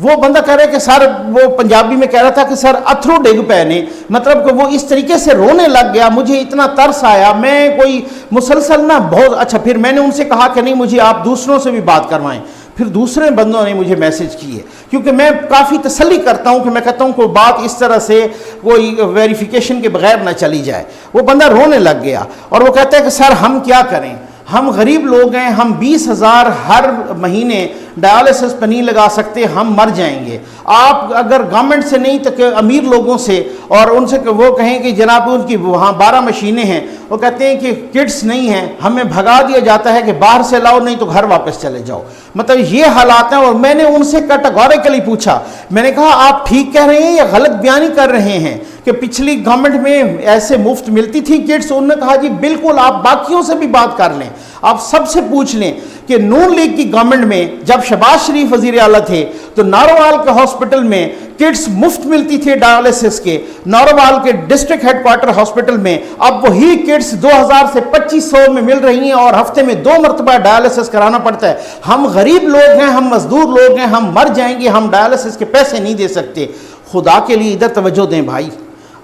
وہ بندہ کہہ رہا ہے کہ سر، وہ پنجابی میں کہہ رہا تھا کہ سر اتھرو ڈگ پے نے، مطلب کہ وہ اس طریقے سے رونے لگ گیا، مجھے اتنا ترس آیا، میں کوئی مسلسل نہ بہت اچھا. پھر میں نے ان سے کہا کہ نہیں، مجھے آپ دوسروں سے بھی بات کروائیں. پھر دوسرے بندوں نے مجھے میسج کی ہے، کیونکہ میں کافی تسلی کرتا ہوں کہ میں کہتا ہوں کوئی بات اس طرح سے کوئی ویریفیکیشن کے بغیر نہ چلی جائے. وہ بندہ رونے لگ گیا اور وہ کہتا ہے کہ سر ہم کیا کریں، ہم غریب لوگ ہیں، ہم 20,000 ہر مہینے ڈائلسس پہ نہیں لگا سکتے، ہم مر جائیں گے. آپ اگر گورنمنٹ سے نہیں تو کہ امیر لوگوں سے، اور ان سے وہ کہیں کہ جناب ان کی وہاں 12 مشینیں ہیں، وہ کہتے ہیں کہ کٹس نہیں ہیں، ہمیں بھگا دیا جاتا ہے کہ باہر سے لاؤ نہیں تو گھر واپس چلے جاؤ. مطلب یہ حالات ہیں. اور میں نے ان سے کیٹیگوریکلی پوچھا، میں نے کہا آپ ٹھیک کہہ رہے ہیں یا غلط بیانی کر رہے ہیں کہ پچھلی گورنمنٹ میں ایسے مفت ملتی تھی کٹس؟ انہوں نے کہا جی بالکل، آپ باقیوں سے بھی بات کر لیں، آپ سب سے پوچھ لیں کہ نون لیگ کی گورنمنٹ میں جب شہباز شریف وزیر اعلیٰ تھے تو ناروال کے ہاسپٹل میں کٹس مفت ملتی تھی ڈائلسس کے، ناروال کے ڈسٹرکٹ ہیڈ کوارٹر ہاسپٹل میں اب وہی کٹس 2000 سے 2500 میں مل رہی ہیں اور ہفتے میں 2 مرتبہ ڈائلسس کرانا پڑتا ہے. ہم غریب لوگ ہیں، ہم مزدور لوگ ہیں، ہم مر جائیں گے، ہم ڈائلسس کے پیسے نہیں دے سکتے. خدا کے لیے ادھر توجہ دیں بھائی،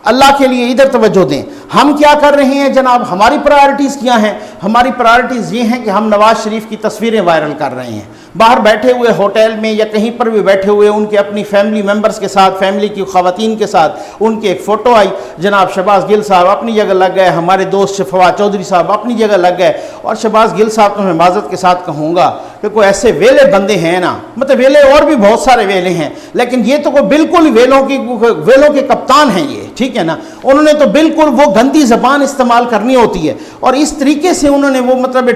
اللہ کے لیے ادھر توجہ دیں. ہم کیا کر رہے ہیں جناب؟ ہماری پرائرٹیز کیا ہیں؟ ہماری پرائرٹیز یہ ہیں کہ ہم نواز شریف کی تصویریں وائرل کر رہے ہیں، باہر بیٹھے ہوئے ہوٹل میں یا کہیں پر بھی بیٹھے ہوئے ان کے اپنی فیملی ممبرز کے ساتھ، فیملی کی خواتین کے ساتھ ان کی ایک فوٹو آئی. جناب شہباز گل صاحب اپنی جگہ لگ گئے، ہمارے دوست فواد چودھری صاحب اپنی جگہ لگ گئے. اور شہباز گل صاحب تو میں معذرت کے ساتھ کہوں گا کہ کوئی ایسے ویلے بندے ہیں نا، مطلب ویلے اور بھی بہت سارے ویلے ہیں، لیکن یہ تو کوئی بالکل ویلوں کے کپتان ہیں یہ، ٹھیک ہے نا. انہوں نے تو بالکل وہ گندی زبان استعمال کرنی ہوتی ہے، اور اس طریقے سے انہوں نے وہ مطلب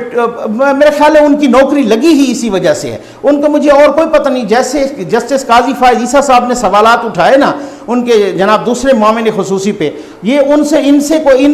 میرے خیال ہے ان کی نوکری لگی ہی اسی وجہ سے ہے. ان کو مجھے اور کوئی پتہ نہیں. جیسے جسٹس قاضی فائز عیسیٰ صاحب نے سوالات اٹھائے نا ان کے جناب دوسرے معاملے خصوصی پہ، یہ ان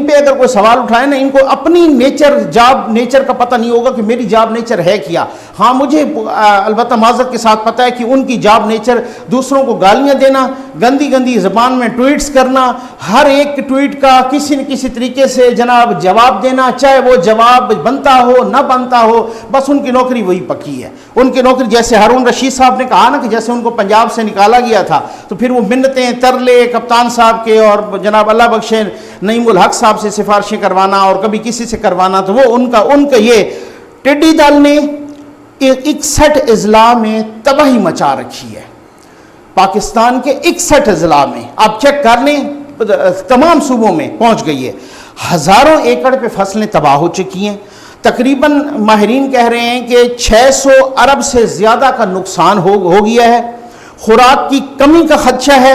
پہ اگر کوئی سوال اٹھائے نا، ان کو اپنی جاب نیچر کا پتہ نہیں ہوگا کہ میری جاب نیچر ہے کیا. ہاں مجھے البتہ معذرت کے ساتھ پتہ ہے کہ ان کی جاب نیچر دوسروں کو گالیاں دینا، گندی زبان میں ٹویٹس کرنا، ہر ایک ٹویٹ کا کسی نہ کسی طریقے سے جناب جواب دینا، چاہے وہ جواب بنتا ہو نہ بنتا ہو، بس ان کی نوکری وہی پکی ہے. ان کی نوکری، جیسے ہارون رشید صاحب نے کہا نا کہ جیسے ان کو پنجاب سے نکالا گیا تھا تو پھر وہ منتیں ترلے کپتان صاحب کے اور جناب اللہ بخشے نعیم الحق صاحب سے سفارشیں کروانا اور کبھی کسی سے کروانا، تو وہ ان کا یہ ٹڈی دل نے 61 اضلاع میں تباہی مچا رکھی ہے. پاکستان کے 61 اضلاع میں آپ چیک کر لیں، تمام صوبوں میں پہنچ گئی ہے. ہزاروں ایکڑ پہ فصلیں تباہ ہو چکی ہیں. تقریباً ماہرین کہہ رہے ہیں کہ 600 ارب سے زیادہ کا نقصان ہو گیا ہے. خوراک کی کمی کا خدشہ ہے.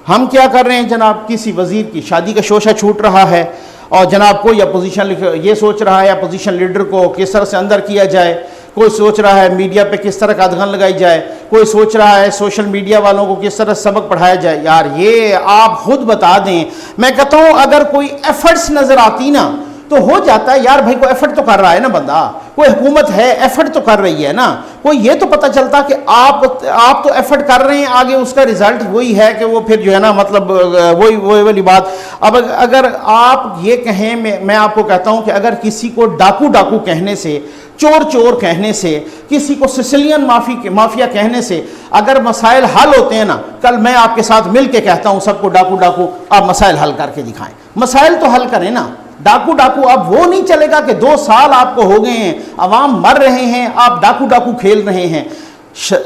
ہم کیا کر رہے ہیں جناب؟ کسی وزیر کی شادی کا شوشہ چھوٹ رہا ہے اور جناب کوئی اپوزیشن یہ سوچ رہا ہے اپوزیشن لیڈر کو کس طرح سے اندر کیا جائے، کوئی سوچ رہا ہے میڈیا پہ کس طرح قدغن لگائی جائے، کوئی سوچ رہا ہے سوشل میڈیا والوں کو کس طرح سبق پڑھایا جائے. یار یہ آپ خود بتا دیں. میں کہتا ہوں اگر کوئی ایفرٹس نظر آتی نا تو ہو جاتا ہے یار بھائی کوئی ایفرٹ تو کر رہا ہے نا بندہ، کوئی حکومت ہے ایفرٹ تو کر رہی ہے نا، کوئی یہ تو پتہ چلتا کہ آپ تو ایفرٹ کر رہے ہیں، آگے اس کا رزلٹ وہی ہے کہ وہ پھر جو ہے نا مطلب وہی والی بات. اب اگر آپ یہ کہیں، میں آپ کو کہتا ہوں کہ اگر کسی کو ڈاکو کہنے سے، چور کہنے سے، کسی کو سسلین مافیا کہنے سے اگر مسائل حل ہوتے ہیں نا، کل میں آپ کے ساتھ مل کے کہتا ہوں سب کو ڈاکو آپ مسائل حل کر کے دکھائیں. مسائل تو حل کریں نا. ڈاکو اب وہ نہیں چلے گا کہ 2 سال آپ کو ہو گئے ہیں، عوام مر رہے ہیں، آپ ڈاکو کھیل رہے ہیں.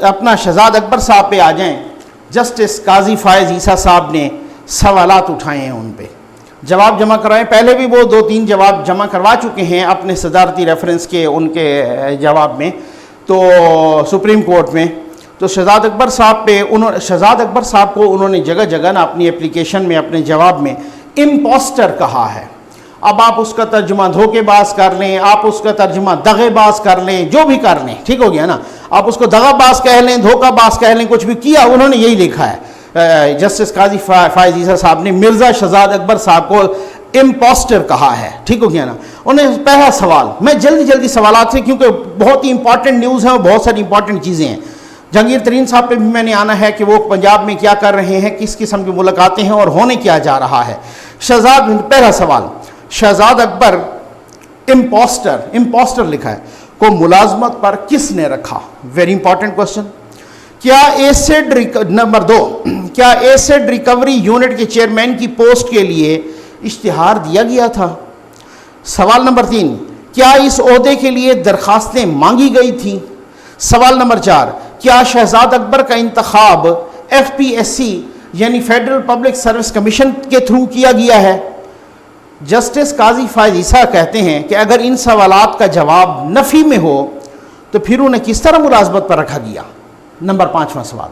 اپنا شہزاد اکبر صاحب پہ آ جائیں. جسٹس قاضی فائز عیسیٰ صاحب نے سوالات اٹھائے ہیں، ان پہ جواب جمع کرائیں. پہلے بھی وہ 2-3 جواب جمع کروا چکے ہیں اپنے صدارتی ریفرنس کے ان کے جواب میں تو سپریم کورٹ میں. تو شہزاد اکبر صاحب کو انہوں نے جگہ نا اپنی اپلیکیشن میں اپنے جواب میں امپوسٹر کہا ہے. اب آپ اس کا ترجمہ دھوکے باز کر لیں، آپ اس کا ترجمہ دغے باز کر لیں، جو بھی کر لیں، ٹھیک ہو گیا نا. آپ اس کو دغا باز کہہ لیں، دھوکہ باز کہہ لیں، کچھ بھی کیا انہوں نے یہی لکھا ہے. جسٹس قاضی فائز عیسیٰ صاحب نے مرزا شہزاد اکبر صاحب کو امپوسٹر کہا ہے، ٹھیک ہو گیا نا. انہیں پہلا سوال، میں جلدی سوالات سے کیونکہ بہت ہی امپورٹنٹ نیوز ہے اور بہت ساری امپورٹنٹ چیزیں ہیں. جہانگیر ترین صاحب پہ بھی میں نے آنا ہے کہ وہ پنجاب میں کیا کر رہے ہیں، کس قسم کی ملاقاتیں ہیں اور ہونے کیا جا رہا ہے. پہلا سوال، شہزاد اکبر امپوسٹر لکھا ہے کو ملازمت پر کس نے رکھا؟ Very important question. کیا نمبر 2 کیا ایسڈ ریکوری یونٹ کے چیئرمین کی پوسٹ کے لیے اشتہار دیا گیا تھا؟ سوال نمبر 3 کیا اس عہدے کے لیے درخواستیں مانگی گئی تھیں؟ سوال نمبر 4 کیا شہزاد اکبر کا انتخاب FPSC یعنی فیڈرل پبلک سروس کمیشن کے تھرو کیا گیا ہے؟ جسٹس قاضی فائز عیسیٰ کہتے ہیں کہ اگر ان سوالات کا جواب نفی میں ہو تو پھر انہیں کس طرح ملازمت پر رکھا گیا؟ نمبر 5واں سوال۔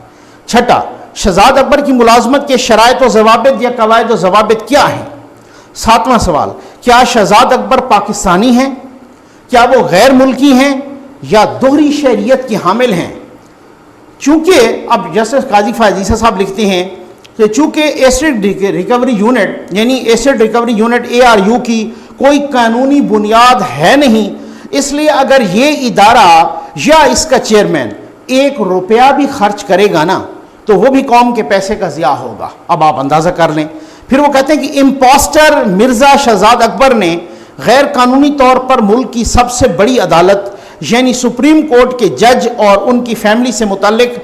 چھٹا، شہزاد اکبر کی ملازمت کے شرائط و ضوابط یا قواعد و ضوابط کیا ہیں؟ 7واں سوال، کیا شہزاد اکبر پاکستانی ہیں؟ کیا وہ غیر ملکی ہیں یا دوہری شہریت کی حامل ہیں؟ چونکہ اب جسٹس قاضی فائز عیسیٰ صاحب لکھتے ہیں کہ چونکہ ایسڈ ریکوری یونٹ یعنی ایسڈ ریکوری یونٹ ARU کی کوئی قانونی بنیاد ہے نہیں، اس لیے اگر یہ ادارہ یا اس کا چیئرمین 1 روپیہ بھی خرچ کرے گا نا تو وہ بھی قوم کے پیسے کا ضیاع ہوگا۔ اب آپ اندازہ کر لیں۔ پھر وہ کہتے ہیں کہ امپوسٹر مرزا شہزاد اکبر نے غیر قانونی طور پر ملک کی سب سے بڑی عدالت یعنی سپریم کورٹ کے جج اور ان کی فیملی سے متعلق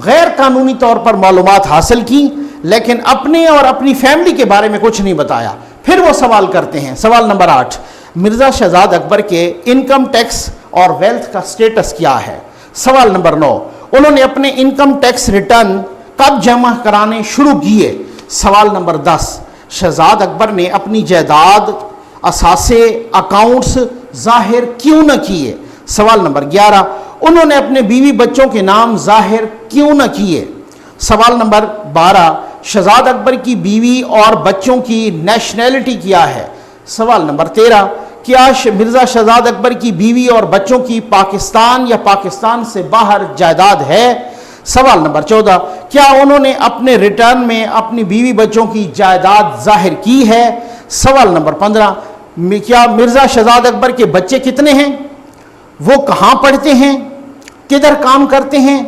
غیر قانونی طور پر معلومات حاصل کی، لیکن اپنے اور اپنی فیملی کے بارے میں کچھ نہیں بتایا۔ پھر وہ سوال کرتے ہیں، سوال نمبر 8، مرزا شہزاد اکبر کے انکم ٹیکس اور ویلتھ کا سٹیٹس کیا ہے؟ سوال نمبر 9، انہوں نے اپنے انکم ٹیکس ریٹرن کب جمع کرانے شروع کیے؟ سوال نمبر 10، شہزاد اکبر نے اپنی جائیداد، اثاثے، اکاؤنٹس ظاہر کیوں نہ کیے؟ سوال نمبر 11، انہوں نے اپنے بیوی بچوں کے نام ظاہر کیوں نہ کیے؟ سوال نمبر 12، شہزاد اکبر کی بیوی اور بچوں کی نیشنلٹی کیا ہے؟ سوال نمبر 13، کیا مرزا شہزاد اکبر کی بیوی اور بچوں کی پاکستان یا پاکستان سے باہر جائیداد ہے؟ سوال نمبر 14، کیا انہوں نے اپنے ریٹرن میں اپنی بیوی بچوں کی جائیداد ظاہر کی ہے؟ سوال نمبر 15، کیا مرزا شہزاد اکبر کے بچے کتنے ہیں؟ وہ کہاں پڑھتے ہیں؟ کدھر کام کرتے ہیں؟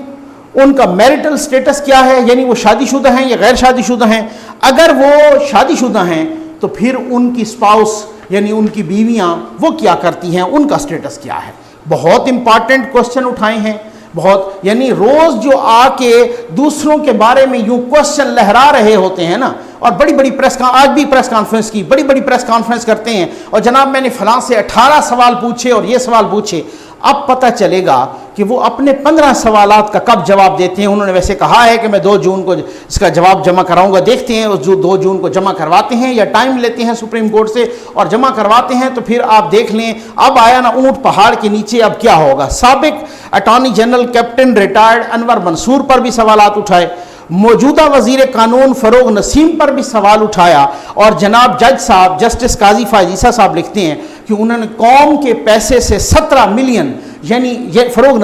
ان کا میرٹل سٹیٹس کیا ہے، یعنی وہ شادی شدہ ہیں یا غیر شادی شدہ ہیں؟ اگر وہ شادی شدہ ہیں تو پھر ان کی سپاؤس یعنی ان کی بیویاں وہ کیا کرتی ہیں، ان کا سٹیٹس کیا ہے؟ بہت امپارٹنٹ کوسچن اٹھائے ہیں، بہت، یعنی روز جو آ کے دوسروں کے بارے میں یوں کوسچن لہرا رہے ہوتے ہیں نا، اور بڑی بڑی آج بھی پریس کانفرنس کی، بڑی بڑی پریس کانفرنس کرتے ہیں اور جناب میں نے فلاں سے 18 سوال پوچھے اور یہ سوال پوچھے۔ اب پتہ چلے گا کہ وہ اپنے 15 سوالات کا کب جواب دیتے ہیں۔ انہوں نے ویسے کہا ہے کہ میں 2 جون کو اس کا جواب جمع کراؤں گا، دیکھتے ہیں جو 2 جون کو جمع کرواتے ہیں یا ٹائم لیتے ہیں سپریم کورٹ سے اور جمع کرواتے ہیں تو پھر آپ دیکھ لیں اب آیا نا اونٹ پہاڑ کے نیچے، اب کیا ہوگا۔ سابق اٹارنی جنرل کیپٹن ریٹائرڈ انور منصور پر بھی سوالات اٹھائے، موجودہ وزیر قانون فروغ نسیم پر بھی سوال اٹھایا، اور جناب جج صاحب جسٹس قاضی فائز عیسیٰ صاحب لکھتے ہیں کہ انہوں نے قوم کے پیسے سے 17 ملین، یعنی یہ فروغ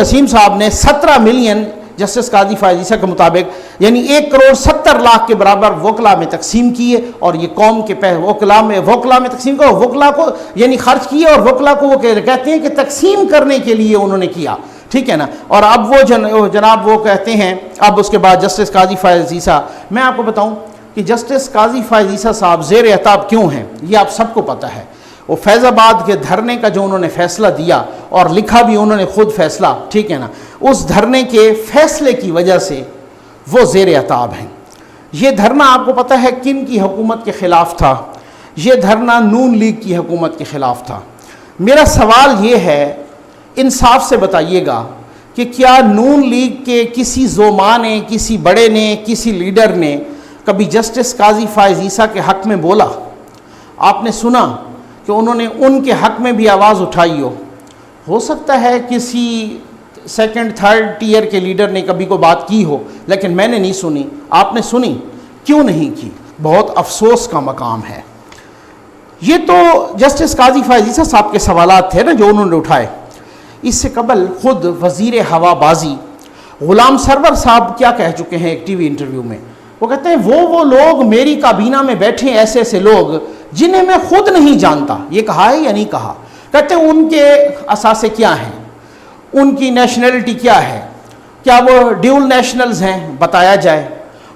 نسیم صاحب نے 17 ملین جسٹس قاضی فائز عیسیٰ کے مطابق یعنی 1,70,00,000 کے برابر وکلا میں تقسیم کیے، اور یہ قوم کے وکلا میں تقسیم کرو، وکلا کو یعنی خرچ کیے، اور وکلا کو وہ کہتے ہیں کہ تقسیم کرنے کے لیے انہوں نے کیا، ٹھیک ہے نا۔ اور اب وہ جناب وہ کہتے ہیں، اب اس کے بعد جسٹس قاضی فائز عیسیٰ، میں آپ کو بتاؤں کہ جسٹس قاضی فائز عیسیٰ صاحب زیر عتاب کیوں ہیں، یہ آپ سب کو پتہ ہے۔ وہ فیض آباد کے دھرنے کا جو انہوں نے فیصلہ دیا اور لکھا بھی انہوں نے خود فیصلہ، ٹھیک ہے نا، اس دھرنے کے فیصلے کی وجہ سے وہ زیر عتاب ہیں۔ یہ دھرنا آپ کو پتہ ہے کن کی حکومت کے خلاف تھا؟ یہ دھرنا نون لیگ کی حکومت کے خلاف تھا۔ میرا سوال یہ ہے، انصاف سے بتائیے گا کہ کیا نون لیگ کے کسی زوما نے، کسی بڑے نے، کسی لیڈر نے کبھی جسٹس قاضی فائز عیسیٰ کے حق میں بولا؟ آپ نے سنا کہ انہوں نے ان کے حق میں بھی آواز اٹھائی ہو سکتا ہے کسی سیکنڈ تھرڈ ٹیئر کے لیڈر نے کبھی کو بات کی ہو، لیکن میں نے نہیں سنی۔ آپ نے سنی؟ کیوں نہیں کی؟ بہت افسوس کا مقام ہے۔ یہ تو جسٹس قاضی فائز عیسیٰ صاحب کے سوالات تھے نا جو انہوں نے اٹھائے۔ اس سے قبل خود وزیر ہوا بازی غلام سرور صاحب کیا کہہ چکے ہیں ایک ٹی وی انٹرویو میں، وہ کہتے ہیں وہ لوگ میری کابینہ میں بیٹھے ایسے ایسے لوگ جنہیں میں خود نہیں جانتا۔ یہ کہا ہے یا نہیں کہا؟ کہتے ہیں ان کے اثاثے کیا ہیں، ان کی نیشنلٹی کیا ہے، کیا وہ ڈیول نیشنلز ہیں، بتایا جائے،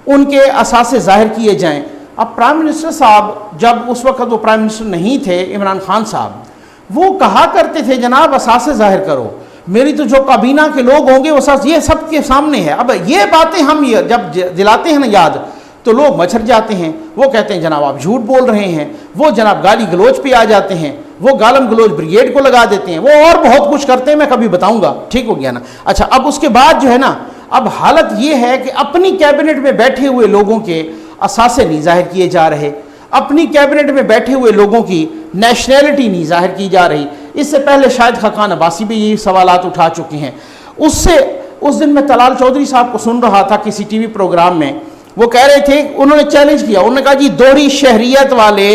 ان کے اثاثے ظاہر کیے جائیں۔ اب پرائم منسٹر صاحب جب اس وقت وہ پرائم منسٹر نہیں تھے، عمران خان صاحب، وہ کہا کرتے تھے جناب اثاثے ظاہر کرو، میری تو جو کابینہ کے لوگ ہوں گے وہ یہ سب کے سامنے ہے. اب یہ باتیں ہم جب دلاتے ہیں نا یاد تو لوگ مچھر جاتے ہیں, وہ کہتے ہیں جناب آپ جھوٹ بول رہے ہیں, وہ جناب گالی گلوچ پہ آ جاتے ہیں, وہ گالم گلوچ بریگیڈ کو لگا دیتے ہیں, وہ اور بہت کچھ کرتے ہیں, میں کبھی بتاؤں گا. ٹھیک ہو گیا نا. اچھا اب اس کے بعد جو ہے نا, اب حالت یہ ہے کہ اپنی کیبنٹ میں بیٹھے ہوئے لوگوں کے اثاثے نہیں ظاہر کیے جا رہے, اپنی کیبنٹ میں بیٹھے ہوئے لوگوں کی نیشنلٹی نہیں ظاہر کی جا رہی. اس سے پہلے شاید خاقان عباسی بھی یہی سوالات اٹھا چکے ہیں. اس دن میں طلال چودھری صاحب کو سن رہا تھا کسی ٹی وی پروگرام میں, وہ کہہ رہے تھے, انہوں نے چیلنج کیا, انہوں نے کہا جی دوہری شہریت والے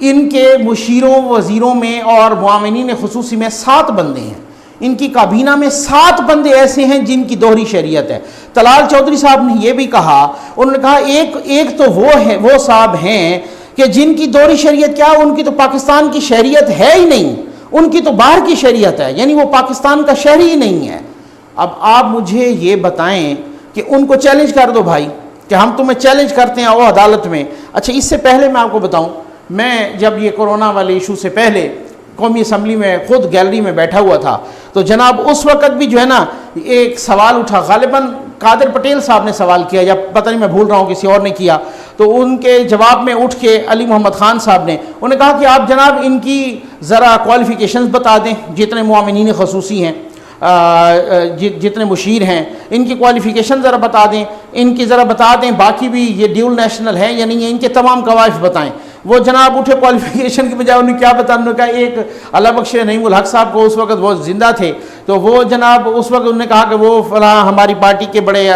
ان کے مشیروں وزیروں میں اور معاونین خصوصی میں 7 بندے ہیں, ان کی کابینہ میں 7 بندے ایسے ہیں جن کی دوہری شہریت ہے. طلال چودھری صاحب نے یہ بھی کہا, انہوں نے کہا ایک تو وہ صاحب ہیں کہ جن کی دوہری شہریت کیا, ان کی تو پاکستان کی شہریت ہے ہی نہیں, ان کی تو باہر کی شہریت ہے, یعنی وہ پاکستان کا شہری ہی نہیں ہے. اب آپ مجھے یہ بتائیں کہ ان کو چیلنج کر دو بھائی کہ ہم تمہیں چیلنج کرتے ہیں وہ عدالت میں. اچھا اس سے پہلے میں آپ کو بتاؤں, میں جب یہ کرونا والے ایشو سے پہلے قومی اسمبلی میں خود گیلری میں بیٹھا ہوا تھا, تو جناب اس وقت بھی جو ہے نا ایک سوال اٹھا, غالباً قادر پٹیل صاحب نے سوال کیا یا پتہ نہیں میں بھول رہا ہوں کسی اور نے کیا, تو ان کے جواب میں اٹھ کے علی محمد خان صاحب نے انہوں نے کہا کہ آپ جناب ان کی ذرا کوالیفیکیشنز بتا دیں, جتنے معاونین خصوصی ہیں, جتنے مشیر ہیں, ان کی کوالیفیکیشن ذرا بتا دیں, ان کی ذرا بتا دیں باقی بھی یہ ڈیول نیشنل ہے یا نہیں ہے, ان کے تمام قوائف بتائیں. وہ جناب اٹھے کوالیفیکیشن کی بجائے انہوں نے کیا بتایا, انہوں نے کہا ایک اللہ بخش نعیم الحق صاحب کو اس وقت وہ زندہ تھے, تو وہ جناب اس وقت انہوں نے کہا کہ وہ فلاں ہماری پارٹی کے بڑے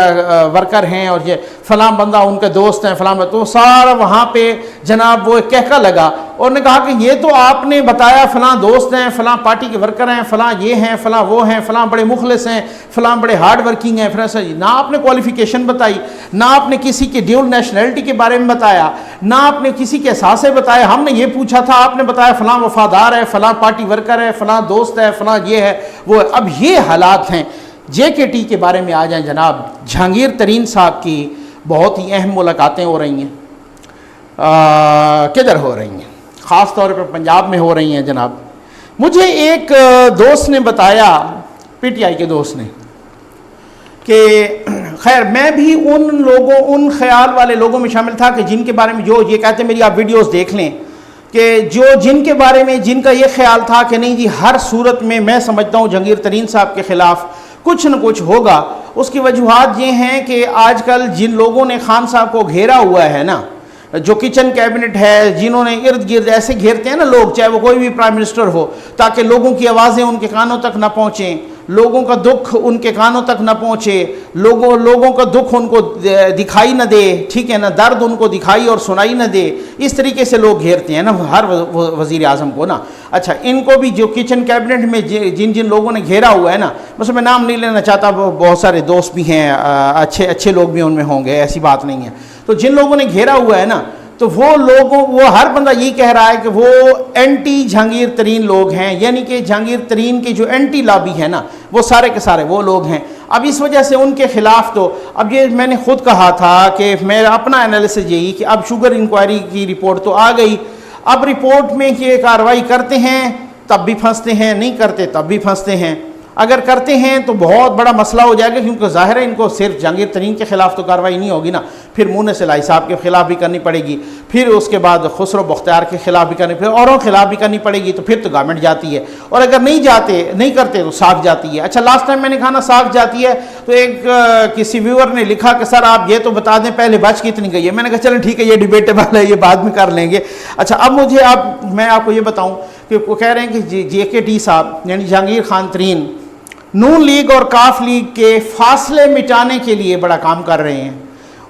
ورکر ہیں اور یہ فلاں بندہ ان کے دوست ہیں فلاں, تو سارا وہاں پہ جناب وہ کہکا لگا, اور نے کہا کہ یہ تو آپ نے بتایا فلاں دوست ہیں, فلاں پارٹی کے ورکر ہیں, فلاں یہ ہیں, فلاں وہ ہیں, فلاں بڑے مخلص ہیں, فلاں بڑے ہارڈ ورکنگ ہیں, فلاں نہ آپ نے کوالیفیکیشن بتائی, نہ آپ نے کسی کی ڈیول نیشنلٹی کے بارے میں بتایا, نہ آپ نے کسی کے احساسے بتائے. ہم نے یہ پوچھا تھا, آپ نے بتایا فلاں وفادار ہے, فلاں پارٹی ورکر ہے, فلاں دوست ہے, فلاں یہ ہے وہ. اب یہ حالات ہیں. جے کے ٹی کے بارے میں آ جائیں جناب, جہانگیر ترین صاحب کی بہت ہی اہم ملاقاتیں ہو رہی ہیں. کدھر ہو رہی ہیں؟ خاص طور پر پنجاب میں ہو رہی ہیں جناب. مجھے ایک دوست نے بتایا, پی ٹی آئی کے دوست نے, کہ خیر میں بھی ان خیال والے لوگوں میں شامل تھا کہ جن کے بارے میں جو یہ کہتے ہیں, میری آپ ویڈیوز دیکھ لیں, کہ جن کے بارے میں جن کا یہ خیال تھا کہ نہیں جی ہر صورت میں سمجھتا ہوں جہانگیر ترین صاحب کے خلاف کچھ نہ کچھ ہوگا. اس کی وجوہات یہ ہیں کہ آج کل جن لوگوں نے خان صاحب کو گھیرا ہوا ہے نا, جو کچن کیبنٹ ہے, جنہوں نے ارد گرد ایسے گھیرتے ہیں نا لوگ, چاہے وہ کوئی بھی پرائم منسٹر ہو, تاکہ لوگوں کی آوازیں ان کے کانوں تک نہ پہنچیں, لوگوں کا دکھ ان کے کانوں تک نہ پہنچے, لوگوں کا دکھ ان کو دکھائی نہ دے, ٹھیک ہے نا, درد ان کو دکھائی اور سنائی نہ دے. اس طریقے سے لوگ گھیرتے ہیں نا ہر وزیر اعظم کو نا. اچھا ان کو بھی جو کچن کیبنٹ میں جن لوگوں نے گھیرا ہوا ہے نا, بس میں نام نہیں لینا چاہتا, بہت سارے دوست بھی ہیں, اچھے لوگ بھی ان میں ہوں گے, ایسی بات نہیں ہے. تو جن لوگوں نے گھیرا ہوا ہے نا, تو وہ ہر بندہ یہی کہہ رہا ہے کہ وہ اینٹی جہانگیر ترین لوگ ہیں, یعنی کہ جہانگیر ترین کی جو اینٹی لابی ہے نا, وہ سارے کے سارے وہ لوگ ہیں. اب اس وجہ سے ان کے خلاف تو اب یہ میں نے خود کہا تھا کہ میرا اپنا انالیسس یہی کہ اب شوگر انکوائری کی رپورٹ تو آ گئی, اب رپورٹ میں یہ کارروائی کرتے ہیں تب بھی پھنستے ہیں, نہیں کرتے تب بھی پھنستے ہیں. اگر کرتے ہیں تو بہت بڑا مسئلہ ہو جائے گا, کیونکہ ظاہر ہے ان کو صرف جہانگیر ترین کے خلاف تو کارروائی نہیں ہوگی نا, پھر مونس سلائی صاحب کے خلاف بھی کرنی پڑے گی, پھر اس کے بعد خسرو بختیار کے خلاف بھی کرنی, پھر اوروں کے خلاف بھی کرنی پڑے گی, تو پھر تو گورنمنٹ جاتی ہے. اور اگر نہیں کرتے تو ساکھ جاتی ہے. اچھا لاسٹ ٹائم میں نے کہا نا ساکھ جاتی ہے, تو ایک کسی ویور نے لکھا کہ سر آپ یہ تو بتا دیں پہلے بچ کتنی گئی ہے. میں نے کہا چلیں ٹھیک ہے, یہ ڈیبیٹیبل ہے, یہ بعد میں کر لیں گے. اچھا اب میں آپ کو یہ بتاؤں کہ وہ کہہ رہے ہیں کہ جے کے ٹی صاحب یعنی جہانگیر خان ترین نون لیگ اور کاف لیگ کے فاصلے مٹانے کے لیے بڑا کام کر رہے ہیں,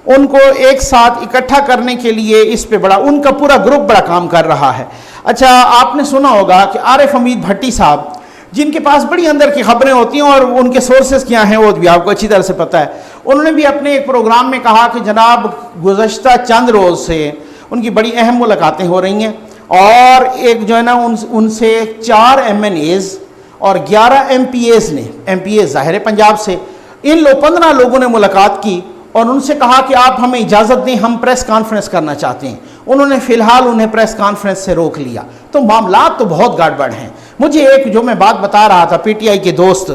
ان کو ایک ساتھ اکٹھا کرنے کے لیے اس پہ ان کا پورا گروپ بڑا کام کر رہا ہے. اچھا آپ نے سنا ہوگا کہ عارف حمید بھٹی صاحب, جن کے پاس بڑی اندر کی خبریں ہوتی ہیں اور ان کے سورسز کیا ہیں وہ بھی آپ کو اچھی طرح سے پتہ ہے, انہوں نے بھی اپنے ایک پروگرام میں کہا کہ جناب گزشتہ چند روز سے ان کی بڑی اہم ملاقاتیں ہو رہی ہیں, اور ایک جو ہے نا ان سے 4 MNAs اور 11 MPAs ظاہر ہے پنجاب سے, ان 15 لوگوں نے ملاقات کی اور ان سے کہا کہ آپ ہمیں اجازت دیں, ہم پریس کانفرنس کرنا چاہتے ہیں. انہوں نے فی الحال انہیں پریس کانفرنس سے روک لیا. تو معاملات تو بہت گڑبڑ ہیں. مجھے ایک جو میں بات بتا رہا تھا, پی ٹی آئی کے دوست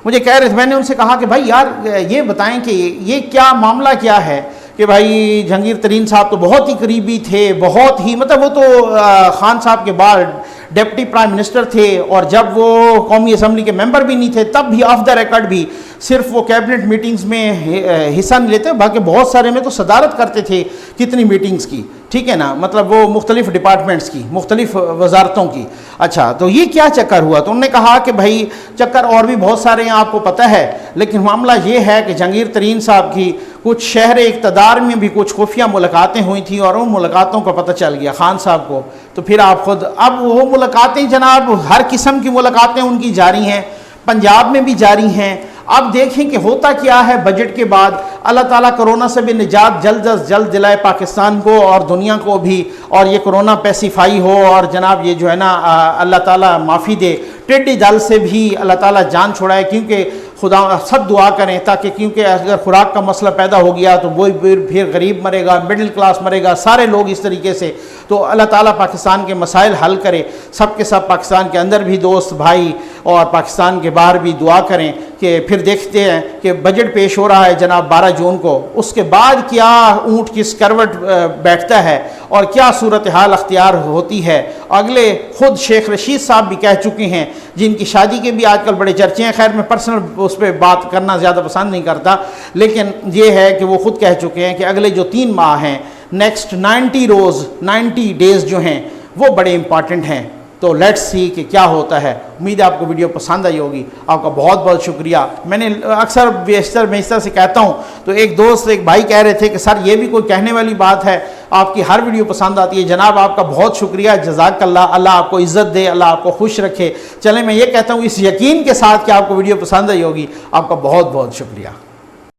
مجھے کہہ رہے تھے، میں نے ان سے کہا کہ بھائی یار یہ بتائیں کہ یہ کیا معاملہ کیا ہے کہ بھائی جہانگیر ترین صاحب تو بہت ہی قریبی تھے، بہت ہی مطلب وہ تو خان صاحب کے بعد ڈپٹی پرائم منسٹر تھے، اور جب وہ قومی اسمبلی کے ممبر بھی نہیں تھے تب بھی آف دا ریکارڈ بھی صرف وہ کیبنٹ میٹنگز میں حصہ نہیں لیتے، باقی بہت سارے میں تو صدارت کرتے تھے کتنی میٹنگز کی، ٹھیک ہے نا، مطلب وہ مختلف ڈپارٹمنٹس کی، مختلف وزارتوں کی۔ اچھا تو یہ کیا چکر ہوا؟ تو انہوں نے کہا کہ بھائی چکر اور بھی بہت سارے ہیں آپ کو پتہ ہے، لیکن معاملہ یہ ہے کہ جہانگیر ترین صاحب کی کچھ شہر اقتدار میں بھی کچھ خفیہ ملاقاتیں ہوئی تھیں، اور ان ملاقاتوں کا پتہ چل گیا خان صاحب کو۔ تو پھر آپ خود، اب وہ ملاقاتیں جناب ہر قسم کی ملاقاتیں ان کی جاری ہیں، پنجاب میں بھی جاری ہیں۔ اب دیکھیں کہ ہوتا کیا ہے بجٹ کے بعد، اللہ تعالیٰ کرونا سے بھی نجات جلد از جلد دلائے پاکستان کو اور دنیا کو بھی، اور یہ کرونا پیسیفائی ہو، اور جناب یہ جو ہے نا اللہ تعالیٰ معافی دے، ٹڈی دل سے بھی اللہ تعالیٰ جان چھڑائے، کیونکہ خدا سب دعا کریں تاکہ، کیونکہ اگر خوراک کا مسئلہ پیدا ہو گیا تو وہ پھر غریب مرے گا، مڈل کلاس مرے گا، سارے لوگ اس طریقے سے، تو اللہ تعالیٰ پاکستان کے مسائل حل کرے، سب کے سب پاکستان کے اندر بھی دوست بھائی اور پاکستان کے باہر بھی دعا کریں کہ پھر دیکھتے ہیں کہ بجٹ پیش ہو رہا ہے جناب 12 جون کو، اس کے بعد کیا اونٹ کس کروٹ بیٹھتا ہے اور کیا صورتحال اختیار ہوتی ہے۔ اگلے خود شیخ رشید صاحب بھی کہہ چکے ہیں، جن کی شادی کے بھی آج کل بڑے چرچے ہیں، خیر میں پرسنل اس پہ بات کرنا زیادہ پسند نہیں کرتا، لیکن یہ ہے کہ وہ خود کہہ چکے ہیں کہ اگلے جو 3 ماہ ہیں، نیکسٹ 90 ڈیز جو ہیں وہ بڑے امپارٹنٹ ہیں۔ تو لیٹس سی کہ کیا ہوتا ہے۔ امید ہے آپ کو ویڈیو پسند آئی ہوگی، آپ کا بہت بہت شکریہ۔ میں نے اکثر بیشتر میں اس طرح سے کہتا ہوں، تو ایک دوست ایک بھائی کہہ رہے تھے کہ سر یہ بھی کوئی کہنے والی بات ہے، آپ کی ہر ویڈیو پسند آتی ہے۔ جناب آپ کا بہت شکریہ، جزاک اللہ، اللہ آپ کو عزت دے، اللہ آپ کو خوش رکھے۔ چلیں میں یہ کہتا ہوں اس یقین کے ساتھ کہ آپ کو ویڈیو پسند آئی ہوگی، آپ کا بہت بہت شکریہ۔